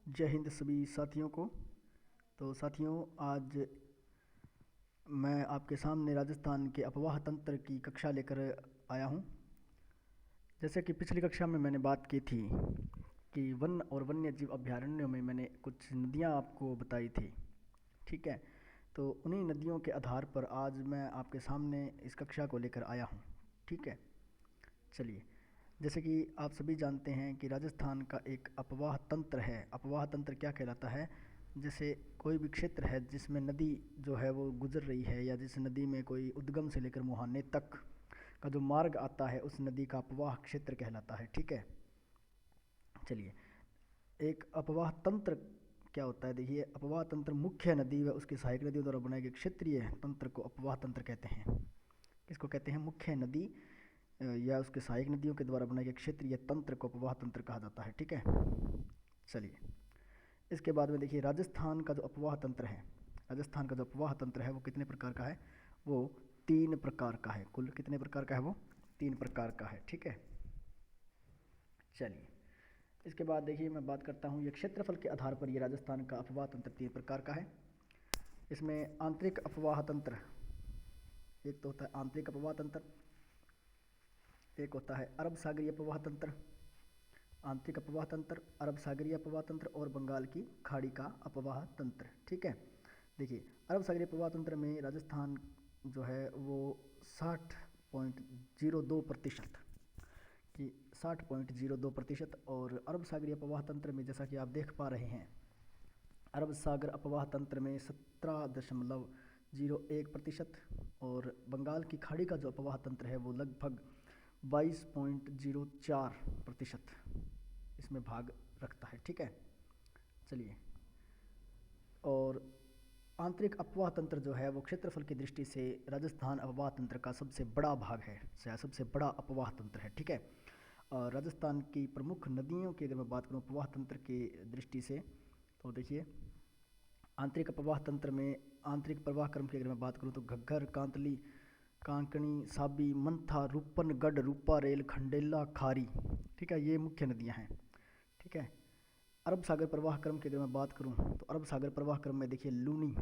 जय हिंद सभी साथियों को। तो साथियों, आज मैं आपके सामने राजस्थान के अफवाह तंत्र की कक्षा लेकर आया हूँ। जैसे कि पिछली कक्षा में मैंने बात की थी कि वन और वन्य जीव अभयारण्यों में मैंने कुछ नदियाँ आपको बताई थी। ठीक है, तो उन्हीं नदियों के आधार पर आज मैं आपके सामने इस कक्षा को लेकर आया हूँ। ठीक है, चलिए। जैसे कि आप सभी जानते हैं कि राजस्थान का एक अपवाह तंत्र है। अपवाह तंत्र क्या कहलाता है? जैसे कोई भी क्षेत्र है जिसमें नदी जो है वो गुजर रही है, या जिस नदी में कोई उद्गम से लेकर मुहाने तक का जो मार्ग आता है, उस नदी का अपवाह क्षेत्र कहलाता है। ठीक है, चलिए। एक अपवाह तंत्र क्या होता है? देखिए, अपवाह तंत्र मुख्य नदी व उसकी सहायक नदियों द्वारा बनाए गए क्षेत्रीय तंत्र को अपवाह तंत्र कहते हैं। किसको कहते हैं? मुख्य नदी या उसके सहायक नदियों के द्वारा बनाए गए क्षेत्रीय तंत्र को अपवाह तंत्र कहा जाता है। ठीक है, चलिए। इसके बाद में देखिए, राजस्थान का जो अपवाह तंत्र है, राजस्थान का जो अपवाह तंत्र है वो कितने प्रकार का है? वो 3 प्रकार का है। कुल कितने प्रकार का है? वो 3 प्रकार का है। ठीक है, चलिए। इसके बाद देखिए, मैं बात करता हूँ ये क्षेत्रफल के आधार पर ये राजस्थान का अपवाह तंत्र 3 प्रकार का है। इसमें आंतरिक अपवाह तंत्र, एक तो होता है आंतरिक अपवाह तंत्र, एक होता है अरब सागरीय अपवाह तंत्र। आंतरिक अपवाह तंत्र, अरब सागरीय अपवाह तंत्र और बंगाल की खाड़ी का अपवाह तंत्र। ठीक है, देखिए, अरब सागरीय अपवाह तंत्र में राजस्थान जो है वो 60.02% की 60.02%। और अरब सागरीय अपवाह तंत्र में जैसा कि आप देख पा रहे हैं, अरब सागर अपवाह तंत्र में 17.01%। और बंगाल की खाड़ी का जो अपवाह तंत्र है वो लगभग 22.04% इसमें भाग रखता है। ठीक है, चलिए। और आंतरिक अपवाह तंत्र जो है वो क्षेत्रफल की दृष्टि से राजस्थान अपवाह तंत्र का सबसे बड़ा भाग है, सबसे बड़ा अपवाह तंत्र है। ठीक है, और राजस्थान की प्रमुख नदियों की अगर मैं बात करूँ अपवाह तंत्र की दृष्टि से, तो देखिए, आंतरिक अपवाह तंत्र में आंतरिक प्रवाह क्रम की अगर मैं बात करूँ तो घग्गर, कांतली, कांकणी, साबी, मंथा, रूपनगढ़, रूपारेल, खंडेला, खारी। ठीक है, ये मुख्य नदियाँ हैं। ठीक है, अरब सागर प्रवाह क्रम की अगर मैं बात करूं तो अरब सागर प्रवाह क्रम में देखिए, लूनी,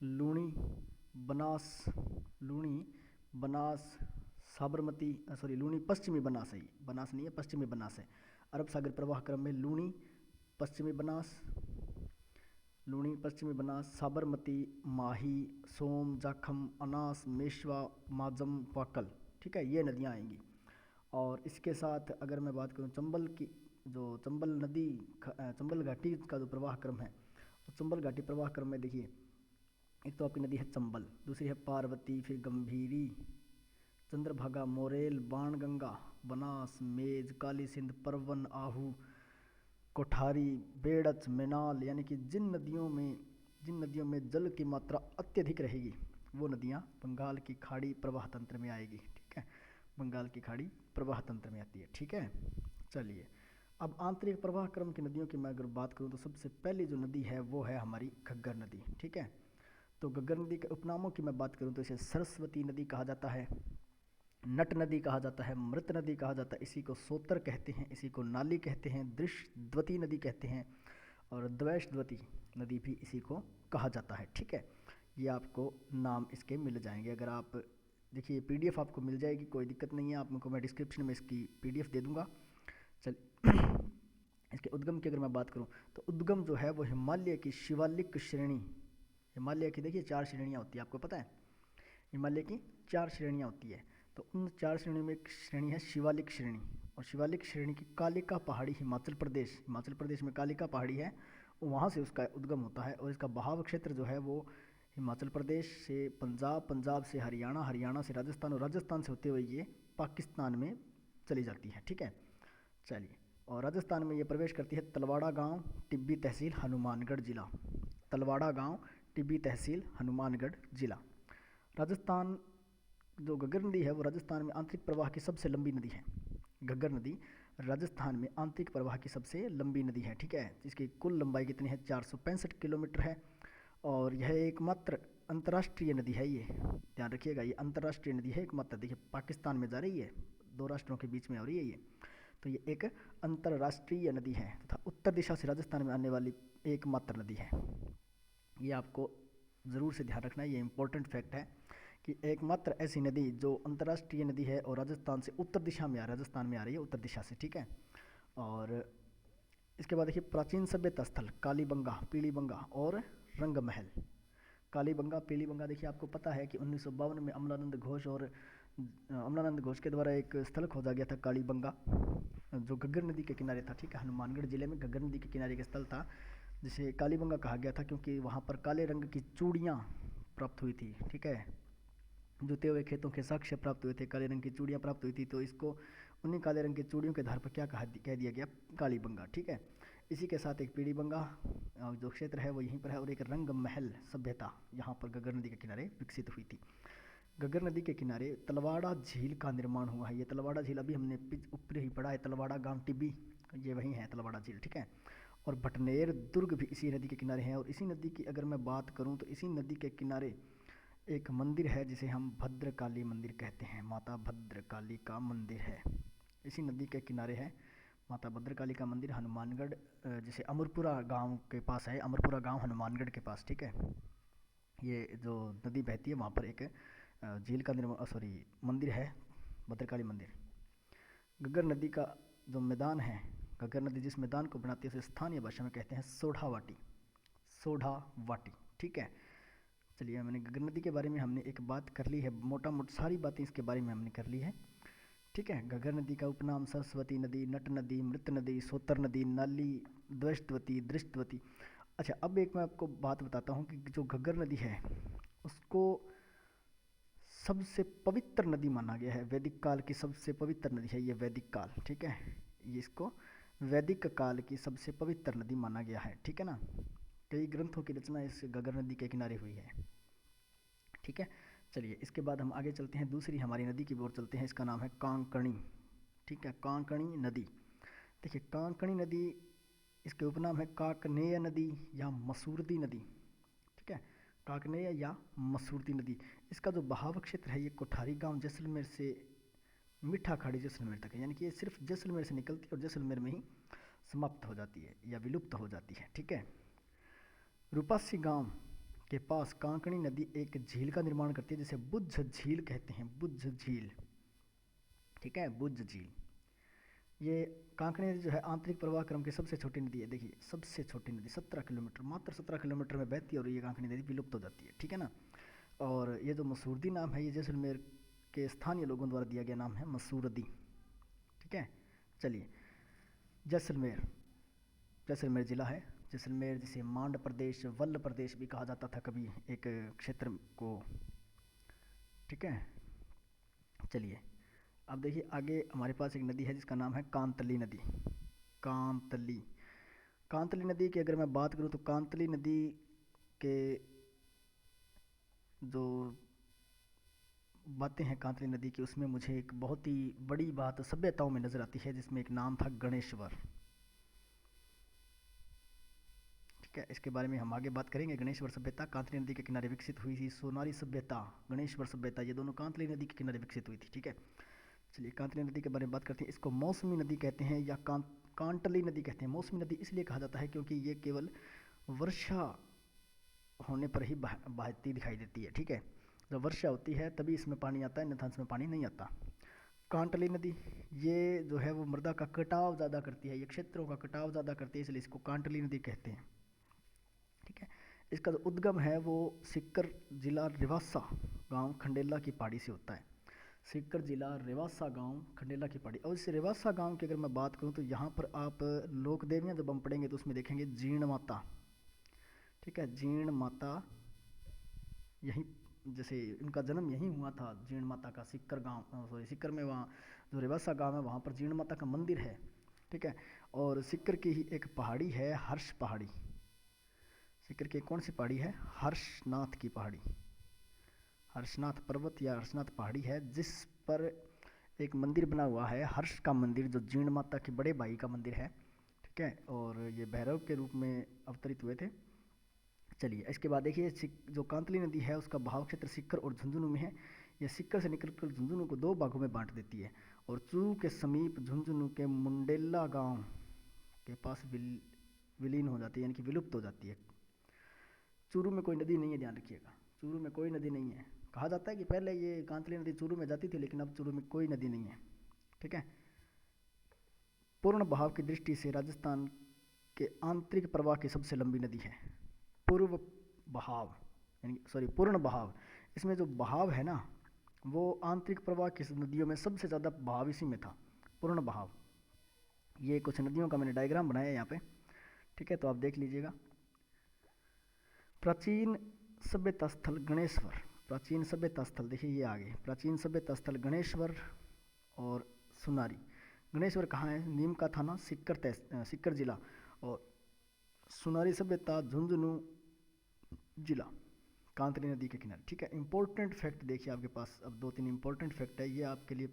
लूनी, बनास, लूनी, बनास, साबरमती, सॉरी, लूनी पश्चिमी बनास है, बनास नहीं है, पश्चिमी बनास है। अरब सागर प्रवाह क्रम में लूनी, पश्चिमी बनास, लूनी, पश्चिमी बनास, साबरमती, माही, सोम, जाखम, अनास, मेशवा, माजम, वाकल। ठीक है, ये नदियाँ आएंगी। और इसके साथ अगर मैं बात करूँ चंबल की, जो चंबल नदी, चंबल घाटी का जो प्रवाह क्रम है, तो चंबल घाटी प्रवाह क्रम में देखिए, एक तो आपकी नदी है चंबल, दूसरी है पार्वती, फिर गंभीरी, चंद्रभागा, मोरेल, बाणगंगा, बनास, मेज, काली सिंध, परवन, आहू, कोठारी, बेड़च, मेनाल। यानी कि जिन नदियों में जल की मात्रा अत्यधिक रहेगी वो नदियाँ बंगाल की खाड़ी प्रवाह तंत्र में आएगी। ठीक है, बंगाल की खाड़ी प्रवाह तंत्र में आती है। ठीक है, चलिए। अब आंतरिक प्रवाह क्रम की नदियों की मैं अगर बात करूं तो सबसे पहली जो नदी है वो है हमारी घग्गर नदी। ठीक है, तो घग्गर नदी के उपनामों की मैं बात करूं तो इसे सरस्वती नदी कहा जाता है, नट नदी कहा जाता है, मृत नदी कहा जाता है, इसी को सोतर कहते हैं, इसी को नाली कहते हैं, दृश्यद्वती नदी कहते हैं, और द्वैषद्वती नदी भी इसी को कहा जाता है। ठीक है, ये आपको नाम इसके मिल जाएंगे। अगर आप देखिए, पीडीएफ आपको मिल जाएगी, कोई दिक्कत नहीं है, आपको मैं डिस्क्रिप्शन में इसकी पीडीएफ दे दूंगा। चल इसके उद्गम की अगर मैं बात करूं तो उद्गम जो है वो हिमालय की शिवालिक श्रेणी, हिमालय की देखिए 4 श्रेणियाँ होती है, आपको पता है हिमालय की 4 श्रेणियाँ होती है। तो उन 4 श्रेणियों में एक श्रेणी है शिवालिक श्रेणी, और शिवालिक श्रेणी की कालिका पहाड़ी, हिमाचल प्रदेश में कालिका पहाड़ी है, वहाँ से उसका उद्गम होता है। और इसका बहाव क्षेत्र जो है वो हिमाचल प्रदेश से पंजाब, पंजाब से हरियाणा, हरियाणा से राजस्थान, और राजस्थान से होते हुए ये पाकिस्तान में चली जाती है। ठीक है, चलिए। और राजस्थान में ये प्रवेश करती है तलवाड़ा गांव, टिब्बी तहसील, हनुमानगढ़ जिला। तलवाड़ा गांव, टिब्बी तहसील, हनुमानगढ़ जिला। राजस्थान, जो घग्गर नदी है वो राजस्थान में आंतरिक प्रवाह की सबसे लंबी नदी है। घग्गर नदी राजस्थान में आंतरिक प्रवाह की सबसे लंबी नदी है। ठीक है, जिसकी कुल लंबाई कितनी है? 465 किलोमीटर है। और यह एकमात्र अंतर्राष्ट्रीय नदी है, ये ध्यान रखिएगा, ये अंतर्राष्ट्रीय नदी है एकमात्र। देखिए, पाकिस्तान में जा रही है, 2 राष्ट्रों के बीच में हो रही है ये। तो ये एक अंतर्राष्ट्रीय नदी है तथा उत्तर दिशा से राजस्थान में आने वाली एकमात्र नदी है। ये आपको ज़रूर से ध्यान रखना है, ये इंपॉर्टेंट फैक्ट है कि एकमात्र ऐसी नदी जो अंतर्राष्ट्रीय नदी है और राजस्थान से उत्तर दिशा में राजस्थान में आ रही है उत्तर दिशा से, ठीक है। और इसके बाद देखिए प्राचीन सभ्यता स्थल कालीबंगा, पीलीबंगा और रंगमहल। कालीबंगा, पीलीबंगा, देखिए आपको पता है कि 1952 में अमलानंद घोष के द्वारा एक स्थल खोजा गया था कालीबंगा, जो घग्गर नदी के किनारे था, ठीक है। हनुमानगढ़ जिले में घग्गर नदी के किनारे का स्थल था जिसे कालीबंगा कहा गया था, क्योंकि वहाँ पर काले रंग की चूड़ियाँ प्राप्त हुई थी, ठीक है। जुते हुए खेतों के साक्ष्य प्राप्त हुए थे, काले रंग की चूड़ियाँ प्राप्त हुई थी, तो इसको उन्हीं काले रंग की चूड़ियों के आधार पर क्या कह दिया गया, कालीबंगा, ठीक है। इसी के साथ एक पीलीबंगा जो क्षेत्र है वो यहीं पर है, और एक रंग महल सभ्यता यहाँ पर घग्गर नदी के किनारे विकसित हुई थी। घग्गर नदी के किनारे तलवाड़ा झील का निर्माण हुआ है। ये तलवाड़ा झील अभी हमने ऊपर ही पढ़ा है, तलवाड़ा गांव टिब्बी, ये वहीं है तलवाड़ा झील, ठीक है। और भटनेर दुर्ग भी इसी नदी के किनारे हैं। और इसी नदी की अगर मैं बात करूं तो इसी नदी के किनारे एक मंदिर है जिसे हम भद्रकाली मंदिर कहते हैं, माता भद्रकाली का मंदिर है, इसी नदी के किनारे है माता भद्रकाली का मंदिर। हनुमानगढ़ जिसे अमरपुरा गांव के पास है, अमरपुरा गांव हनुमानगढ़ के पास, ठीक है। ये जो नदी बहती है वहाँ पर एक झील का मंदिर है, भद्रकाली मंदिर। घग्गर नदी का जो मैदान है, घग्गर नदी जिस मैदान को बनाती है उसे स्थानीय भाषा में कहते हैं सोढ़ावाटी, सोढ़ावाटी, ठीक है। चलिए, मैंने घग्गर नदी के बारे में हमने एक बात कर ली है, मोटा मोटा सारी बातें इसके बारे में हमने कर ली है, ठीक है। घग्गर नदी का उपनाम सरस्वती नदी, नट नदी, मृत नदी, सोतर नदी, नाली, द्वष्टवती, दृष्टवती। अच्छा, अब एक मैं आपको बात बताता हूँ कि जो घग्गर नदी है उसको सबसे पवित्र नदी माना गया है, वैदिक काल की सबसे पवित्र नदी है ये, वैदिक काल, ठीक है। ये इसको वैदिक काल की सबसे पवित्र नदी माना गया है, ठीक है ना। कई ग्रंथों की रचना इस घग्गर नदी के किनारे हुई है, ठीक है। चलिए, इसके बाद हम आगे चलते हैं, दूसरी हमारी नदी की ओर चलते हैं, इसका नाम है कांकणी, ठीक है, कांकणी नदी। देखिए, कांकणी नदी, इसके उपनाम है काकनेय नदी या मसूरदी नदी, ठीक है, काकनेय या मसूरदी नदी। इसका जो बहाव क्षेत्र है ये कोठारी गांव जैसलमेर से मीठा खाड़ी जैसलमेर तक है, यानी कि ये सिर्फ जैसलमेर से निकलती है और जैसलमेर में ही समाप्त हो जाती है या विलुप्त हो जाती है, ठीक है। रूपासी गांव के पास कांकणी नदी एक झील का निर्माण करती है जिसे बुझ झील कहते हैं, बुझ झील, ठीक है, बुझ झील। ये कांकणी नदी जो है आंतरिक प्रवाह क्रम की सबसे छोटी नदी है। देखिए, सबसे छोटी नदी 17 किलोमीटर, मात्र 17 किलोमीटर में बहती है और ये कांकणी नदी विलुप्त हो जाती है, ठीक है ना। और ये जो मसूरदी नाम है ये जैसलमेर के स्थानीय लोगों द्वारा दिया गया नाम है, मसूरदी, ठीक है। चलिए, जैसलमेर, जैसलमेर जिला है, जैसलमेर जिसे मांड प्रदेश, वल्ल प्रदेश भी कहा जाता था कभी एक क्षेत्र को, ठीक है। चलिए, अब देखिए आगे हमारे पास एक नदी है जिसका नाम है कांतली नदी, कांतली। कांतली नदी की अगर मैं बात करूं तो कांतली नदी के जो बातें हैं कांतली नदी की, उसमें मुझे एक बहुत ही बड़ी बात सभ्यताओं में नजर आती है जिसमें एक नाम था गणेश्वर, ठीक है। इसके बारे में हम आगे बात करेंगे। गणेश्वर सभ्यता कांतली नदी के किनारे विकसित हुई थी, सोनारी सभ्यता, गणेश्वर सभ्यता, ये दोनों कांतली नदी के किनारे विकसित हुई थी, ठीक है। चलिए, कांतली नदी के बारे में बात करते हैं। इसको मौसमी नदी कहते हैं या कांटली नदी कहते हैं। मौसमी नदी इसलिए कहा जाता है क्योंकि ये केवल वर्षा होने पर ही बहती दिखाई देती है, ठीक है। जब वर्षा होती है तभी इसमें पानी आता है, अन्यथा इसमें पानी नहीं आता। कांटली नदी ये जो है वो मृदा का कटाव ज़्यादा करती है, ये क्षेत्रों का कटाव ज़्यादा करती है, इसलिए इसको कांटली नदी कहते हैं, ठीक है। इसका जो उद्गम है वो सिक्कर जिला रिवासा गांव खंडेला की पहाड़ी से होता है। सिक्कर जिला रिवासा गांव खंडेला की पहाड़ी। और इस रिवासा गांव की अगर मैं बात करूं तो यहाँ पर आप लोक देवियाँ जब हम पढ़ेंगे तो उसमें देखेंगे जीर्ण माता, ठीक है, जीर्ण माता, यहीं जैसे इनका जन्म यहीं हुआ था, जीर्ण माता का, सिक्कर गांव, सॉरी सिक्कर में, वहाँ जो रिवासा गांव है वहाँ पर जीर्ण माता का मंदिर है, ठीक है। और सिक्कर की ही एक पहाड़ी है, हर्ष पहाड़ी। सिक्कर की कौन सी पहाड़ी है? हर्षनाथ की पहाड़ी, हर्षनाथ पर्वत या हर्षनाथ पहाड़ी है, जिस पर एक मंदिर बना हुआ है, हर्ष का मंदिर, जो जीर्ण माता के बड़े भाई का मंदिर है, ठीक है। और ये भैरव के रूप में अवतरित हुए थे। चलिए, इसके बाद देखिए जो कांतली नदी है उसका बहाव क्षेत्र सिक्कर और झुंझुनू में है। यह सिक्कर से निकलकर झुंझुनू को दो भागों में बांट देती है और चूरू के समीप झुंझुनू के मुंडेला गांव के पास विलीन हो जाती है, यानी कि विलुप्त हो जाती है। चूरू में कोई नदी नहीं है, ध्यान रखिएगा, चूरू में कोई नदी नहीं है। कहा जाता है कि पहले ये कांतली नदी चूरू में जाती थी, लेकिन अब चूरू में कोई नदी नहीं है। ठीक है। पूर्ण बहाव की दृष्टि से राजस्थान के आंतरिक प्रवाह की सबसे लंबी नदी है पूर्व बहाव, यानी पूर्ण बहाव। इसमें जो बहाव है ना, वो आंतरिक प्रवाह की नदियों में सबसे ज़्यादा बहाव इसी में था, पूर्ण बहाव। ये कुछ नदियों का मैंने डायग्राम बनाया है यहाँ पे, ठीक है, तो आप देख लीजिएगा। प्राचीन सभ्यता स्थल गणेश्वर, प्राचीन सभ्यता स्थल देखिए ये आगे, प्राचीन सभ्यता स्थल गणेश्वर और सुनारी। गणेश्वर कहाँ है? नीम का थाना, सीकर जिला, और सुनारी सभ्यता झुंझुनू जिला, कांतली नदी के किनारे। ठीक है। इंपॉर्टेंट फैक्ट देखिए आपके पास, अब 2-3 इंपॉर्टेंट फैक्ट है, ये आपके लिए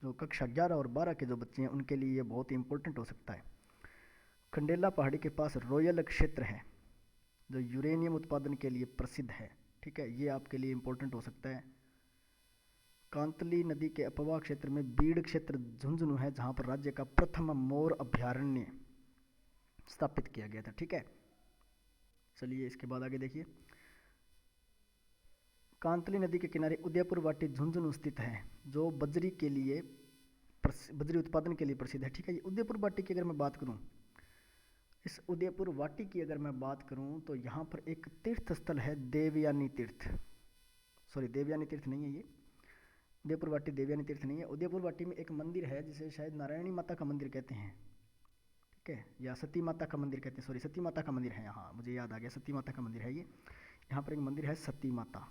जो कक्षा 11 और 12 के जो बच्चे हैं उनके लिए ये बहुत ही इंपॉर्टेंट हो सकता है। खंडेला पहाड़ी के पास रॉयल क्षेत्र है जो यूरेनियम उत्पादन के लिए प्रसिद्ध है। ठीक है, ये आपके लिए इंपॉर्टेंट हो सकता है। कांतली नदी के अपवाह क्षेत्र में बीड़ क्षेत्र झुंझुनू है, जहाँ पर राज्य का प्रथम मोर अभ्यारण्य स्थापित किया गया था। ठीक है, चलिए इसके बाद आगे देखिए। कांतली नदी के किनारे उदयपुर वाटी झुंझुनू स्थित है, जो बजरी उत्पादन के लिए प्रसिद्ध है। ठीक है, ये उदयपुर वाटी की अगर मैं बात करूं, इस उदयपुर वाटी की अगर मैं बात करूं तो यहाँ पर एक तीर्थ स्थल है देवयानी तीर्थ, देवयानी तीर्थ नहीं है ये, उदयपुर वाटी देवयानी तीर्थ नहीं है। उदयपुर वाटी में एक मंदिर है जिसे शायद नारायणी माता का मंदिर कहते हैं, ठीक है, या सती माता का मंदिर कहते हैं, सती माता का मंदिर है यहाँ, मुझे याद आ गया, सती माता का मंदिर है ये। यहाँ पर एक मंदिर है सती माता,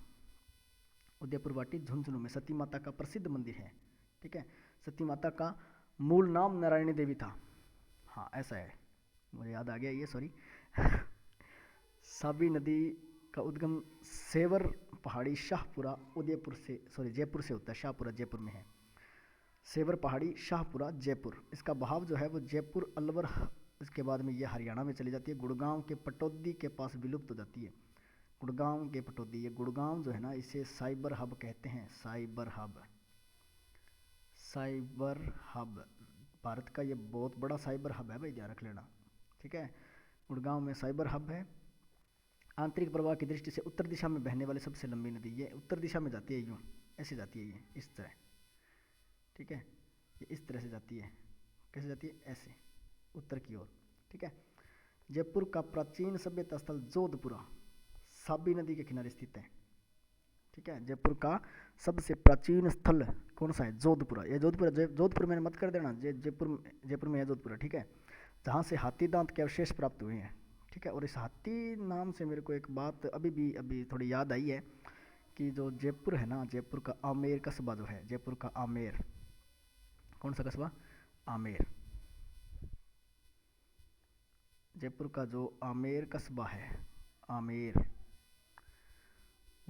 उदयपुर वाटी झुंझुनू में सती माता का प्रसिद्ध मंदिर है। ठीक है, सती माता का मूल नाम नारायणी देवी था, हाँ ऐसा है, मुझे याद आ गया ये, साबी नदी का उद्गम सेवर पहाड़ी शाहपुरा उदयपुर से जयपुर से होता है, शाहपुरा जयपुर में है, सेवर पहाड़ी शाहपुरा जयपुर। इसका बहाव जो है वो जयपुर अलवर, इसके बाद में ये हरियाणा में चली जाती है, गुड़गांव के पटौदी के पास विलुप्त हो जाती है। गुड़गांव के पटौदी, ये गुड़गांव जो है ना, इसे साइबर हब कहते हैं, साइबर हब, भारत का ये बहुत बड़ा साइबर हब है भाई, ध्यान रख लेना। ठीक है, गुड़गांव में साइबर हब है। आंतरिक प्रवाह की दृष्टि से उत्तर दिशा में बहने वाली सबसे लंबी नदी, ये उत्तर दिशा में जाती है, यूँ ऐसे जाती है, ये इस तरह। ठीक है, ये इस तरह से जाती है, कैसे जाती है? ऐसे, उत्तर की ओर। ठीक है, जयपुर का प्राचीन सभ्यता स्थल जोधपुरा साबी नदी के किनारे स्थित है। ठीक है, जयपुर का सबसे प्राचीन स्थल कौन सा है? जोधपुरा। ये जोधपुर मैंने मत कर देना, जयपुर में है जोधपुरा। ठीक है, जहाँ से हाथी दांत के अवशेष प्राप्त हुए हैं। ठीक है, और इस हाथी नाम से मेरे को एक बात अभी थोड़ी याद आई है कि जो जयपुर है ना, जयपुर का आमेर कस्बा जो है, जयपुर का आमेर, कौन सा कस्बा? आमेर। जयपुर का जो आमेर कस्बा है, आमेर,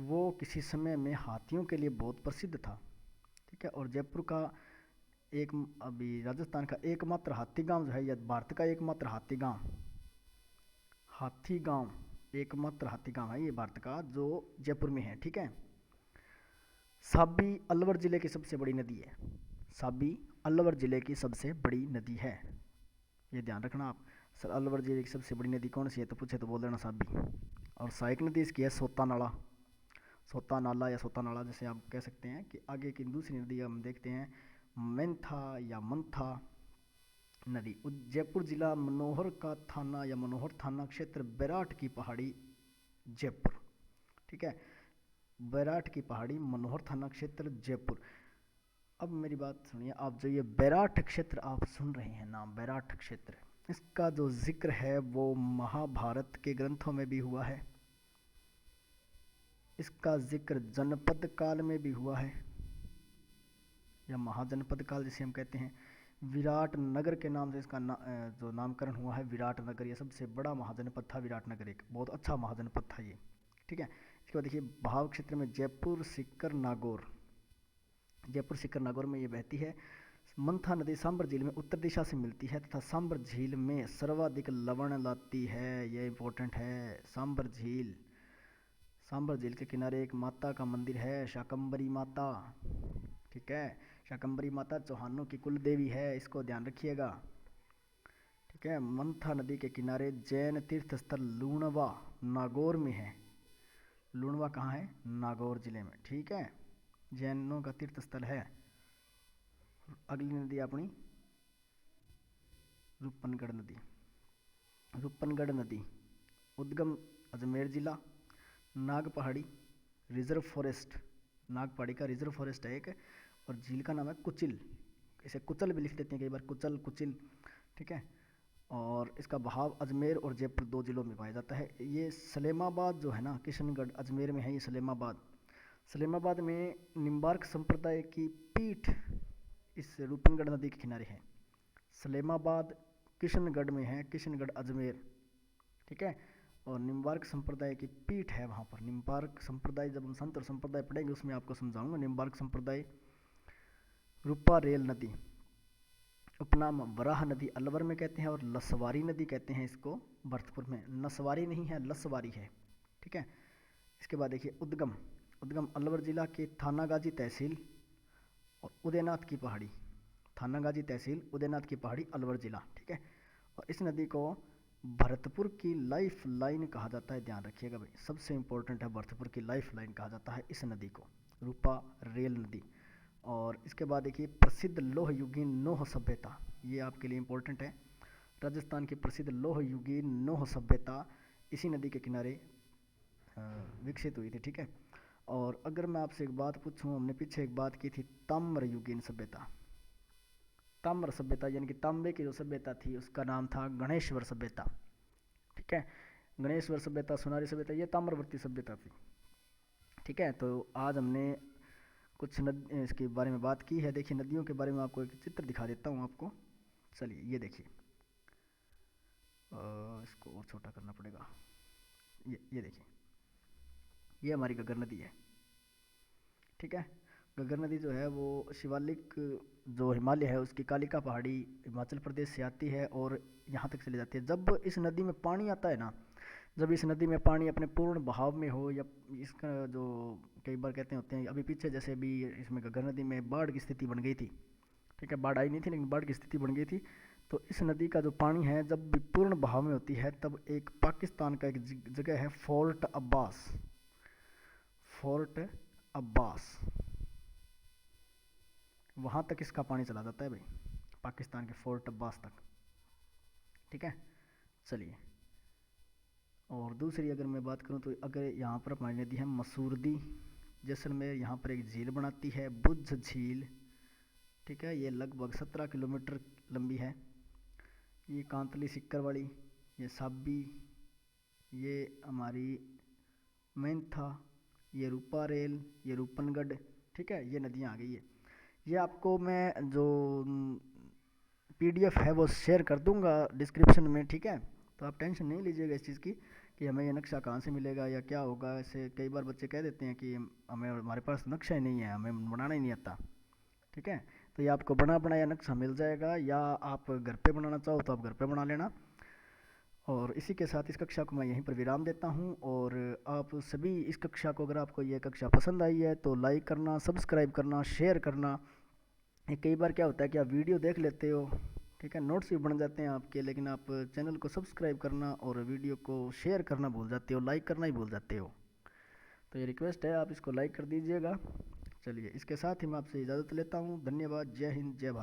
वो किसी समय में हाथियों के लिए बहुत प्रसिद्ध था। ठीक है, और जयपुर का अभी राजस्थान का एकमात्र हाथी गांव जो है, या भारत का एकमात्र हाथी गांव एकमात्र हाथी गांव है ये भारत का, जो जयपुर में है। ठीक है, साबी अलवर जिले की सबसे बड़ी नदी है, साबी अलवर जिले की सबसे बड़ी नदी है, ये ध्यान रखना आप। सर अलवर जिले की सबसे बड़ी नदी कौन सी है तो पूछे तो बोल देना साबी। और सहायक नदी इसकी है सोता नाला या सोता नाला, जैसे आप कह सकते हैं। कि आगे की दूसरी नदी हम देखते हैं, मेंथा या मंथा नदी, जयपुर जिला मनोहर का थाना या मनोहर थाना क्षेत्र, बैराठ की पहाड़ी, जयपुर। ठीक है, बैराठ की पहाड़ी, मनोहर थाना क्षेत्र, जयपुर। अब मेरी बात सुनिए, आप जो ये बैराठ क्षेत्र आप सुन रहे हैं नाम, बैराठ क्षेत्र, इसका जो जिक्र है वो महाभारत के ग्रंथों में भी हुआ है, इसका जिक्र जनपद काल में भी हुआ है, या महाजनपद काल जिसे हम कहते हैं। विराट नगर के नाम से इसका जो नामकरण हुआ है, विराट नगर, ये सबसे बड़ा महाजनपद था विराट नगर, एक बहुत अच्छा महाजनपद था ये। ठीक है, इसके बाद देखिए बहाव क्षेत्र में जयपुर सीकर नागौर में ये बहती है। मंथा नदी सांबर झील में उत्तर दिशा से मिलती है तथा सांबर झील में सर्वाधिक लवण लाती है, ये इंपॉर्टेंट है। सांबर झील के किनारे एक माता का मंदिर है, शाकंभरी माता। ठीक है, शाकंभरी माता चौहानों की कुल देवी है, इसको ध्यान रखिएगा। ठीक है। मंथा नदी के किनारे जैन तीर्थ स्थल लूणवा नागौर में है। लूणवा कहाँ है? नागौर जिले में। ठीक है, जैनों का तीर्थ स्थल है। अगली नदी अपनी रूपनगढ़ नदी। रूपनगढ़ नदी उद्गम अजमेर जिला, नाग पहाड़ी रिजर्व फॉरेस्ट, नाग पहाड़ी का रिजर्व फॉरेस्ट है एक, और झील का नाम है कुचिल, इसे कुचल भी लिख देते हैं कई बार, कुचल कुचिल। ठीक है। और इसका बहाव अजमेर और जयपुर 2 जिलों में पाया जाता है। ये सलेमाबाद जो है ना, किशनगढ़ अजमेर में है ये सलेमाबाद। सलेमाबाद में निम्बार्क संप्रदाय की पीठ इस रूपनगढ़ नदी के किनारे है। सलेमाबाद किशनगढ़ में है, किशनगढ़ अजमेर। ठीक है। और निम्बार्क संप्रदाय की पीठ है वहाँ पर। निम्बार्क संप्रदाय, जब हम संत और संप्रदाय पढ़ेंगे उसमें आपको समझाऊंगा। निम्बार्क संप्रदाय। रूपा रेल नदी उपनाम वराह नदी अलवर में कहते हैं, और लसवारी नदी कहते हैं इसको भरतपुर में। नसवारी नहीं है, लसवारी है। ठीक है। इसके बाद देखिए उद्गम। उद्गम अलवर जिला के थानागाजी तहसील और उदयनाथ की पहाड़ी। थानागाजी तहसील उदयनाथ की पहाड़ी अलवर जिला। ठीक है। और इस नदी को भरतपुर की लाइफ लाइन कहा जाता है, ध्यान रखिएगा भाई, सबसे इंपॉर्टेंट है, भरतपुर की लाइफ लाइन कहा जाता है इस नदी को, रूपा रेल नदी। और इसके बाद देखिए प्रसिद्ध लोह युगीन नोह सभ्यता, ये आपके लिए इंपॉर्टेंट है। राजस्थान की प्रसिद्ध लोह युगीन नोह सभ्यता इसी नदी के किनारे विकसित हुई थी। ठीक है। और अगर मैं आपसे एक बात पूछूं, हमने पीछे एक बात की थी ताम्र युगीन सभ्यता। ताम्र सभ्यता यानी कि तांबे की जो सभ्यता थी उसका नाम था गणेश्वर सभ्यता। ठीक है। गणेश्वर सभ्यता, सोनारी सभ्यता, ये ताम्रवर्ती सभ्यता थी। ठीक है। तो आज हमने कुछ इसके बारे में बात की है। देखिए नदियों के बारे में आपको एक चित्र दिखा देता हूँ आपको। चलिए ये देखिए, इसको और छोटा करना पड़ेगा। ये देखिए, ये हमारी घग्गर नदी है। ठीक है। घग्गर नदी जो है वो शिवालिक जो हिमालय है उसकी कालिका पहाड़ी हिमाचल प्रदेश से आती है और यहाँ तक चली जाती है। जब इस नदी में पानी आता है ना, जब इस नदी में पानी अपने पूर्ण बहाव में हो, या इसका जो कई बार कहते होते हैं, अभी पीछे जैसे भी इसमें घग्गर नदी में बाढ़ की स्थिति बन गई थी। ठीक है। बाढ़ आई नहीं थी लेकिन बाढ़ की स्थिति बन गई थी। तो इस नदी का जो पानी है जब भी पूर्ण बहाव में होती है, तब एक पाकिस्तान का एक जगह है फोर्ट अब्बास। फोर्ट अब्बास, वहाँ तक इसका पानी चला जाता है भाई, पाकिस्तान के फोर्ट अब्बास तक। ठीक है। चलिए, और दूसरी अगर मैं बात करूँ तो अगर यहाँ पर हमारी नदी है मसूरदी, जैसलमेर, यहाँ पर एक झील बनाती है बुद्ध झील। ठीक है। ये लगभग 17 किलोमीटर लंबी है। ये कांतली सिक्कर वाली, ये साबी, ये हमारी मेंथा, ये रूपा रेल, ये रूपनगढ़। ठीक है। ये नदियाँ आ गई है। ये आपको मैं जो PDF है वो शेयर कर दूंगा डिस्क्रिप्शन में। ठीक है। तो आप टेंशन नहीं लीजिएगा इस चीज़ की कि हमें ये नक्शा कहाँ से मिलेगा या क्या होगा। ऐसे कई बार बच्चे कह देते हैं कि हमें, हमारे पास नक्शा ही नहीं है, हमें बनाना ही नहीं आता। ठीक है। तो ये आपको बना बनाया नक्शा मिल जाएगा, या आप घर पे बनाना चाहो तो आप घर पे बना लेना। और इसी के साथ इस कक्षा को मैं यहीं पर विराम देता हूं। और आप सभी इस कक्षा को, अगर आपको ये कक्षा पसंद आई है तो लाइक करना, सब्सक्राइब करना, शेयर करना। ये कई बार क्या होता है कि आप वीडियो देख लेते हो, ठीक है, नोट्स भी बन जाते हैं आपके, लेकिन आप चैनल को सब्सक्राइब करना और वीडियो को शेयर करना भूल जाते हो, लाइक करना ही भूल जाते हो। तो ये रिक्वेस्ट है, आप इसको लाइक कर दीजिएगा। चलिए, इसके साथ ही मैं आपसे इजाज़त लेता हूँ। धन्यवाद। जय हिंद, जय भारत।